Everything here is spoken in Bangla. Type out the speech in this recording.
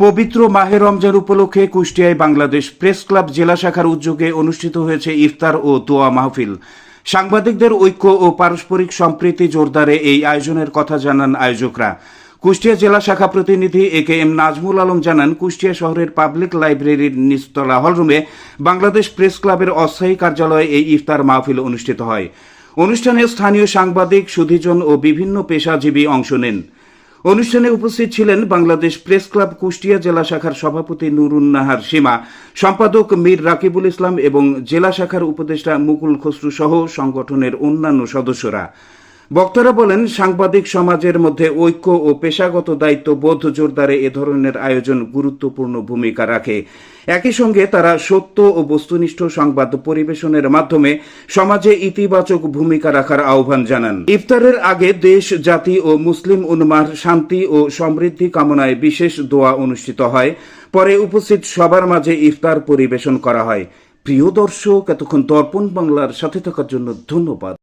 পবিত্র মাহে রমজান উপলক্ষে কুষ্টিয়ায় বাংলাদেশ প্রেস ক্লাব জেলা শাখার উদ্যোগে অনুষ্ঠিত হয়েছে ইফতার ও দোয়া মাহফিল। সাংবাদিকদের ঐক্য ও পারস্পরিক সম্প্রীতি জোরদারে এই আয়োজনের কথা জানান আয়োজকরা। কুষ্টিয়া জেলা শাখা প্রতিনিধি এ.কে.এম. নাজমুল আলম জানান, কুষ্টিয়া শহরের পাবলিক লাইব্রেরির নিচতলা হলরুমে বাংলাদেশ প্রেস ক্লাবের অস্থায়ী কার্যালয়ে এই ইফতার মাহফিল অনুষ্ঠিত হয়। অনুষ্ঠানে স্থানীয় সাংবাদিক, সুধীজন ও বিভিন্ন পেশাজীবী অংশ নেন। অনুষ্ঠানে উপস্থিত ছিলেন বাংলাদেশ প্রেস ক্লাব কুষ্টিয়া জেলা শাখার সভাপতি নুরুন্নাহার সীমা, সম্পাদক মীর রাকিবুল ইসলাম এবং জেলা শাখার উপদেষ্টা মুকুল খসরু সহ সংগঠনের অন্যান্য সদস্যরা। বক্তারা বলেন, সাংবাদিক সমাজের মধ্যে ঐক্য ও পেশাগত দায়িত্ববোধ জোরদারে এ ধরনের আয়োজন গুরুত্বপূর্ণ ভূমিকা রাখে। একই সঙ্গে তারা সত্য ও বস্তুনিষ্ঠ সংবাদ পরিবেশনের মাধ্যমে সমাজে ইতিবাচক ভূমিকা রাখার আহ্বান জানান। ইফতারের আগে দেশ, জাতি ও মুসলিম উম্মাহর শান্তি ও সমৃদ্ধি কামনায় বিশেষ দোয়া অনুষ্ঠিত হয়। পরে উপস্থিত সবার মাঝে ইফতার পরিবেশন করা হয়। প্রিয় দর্শক, এতক্ষণ দর্পণ বাংলার সাথে থাকার জন্য ধন্যবাদ।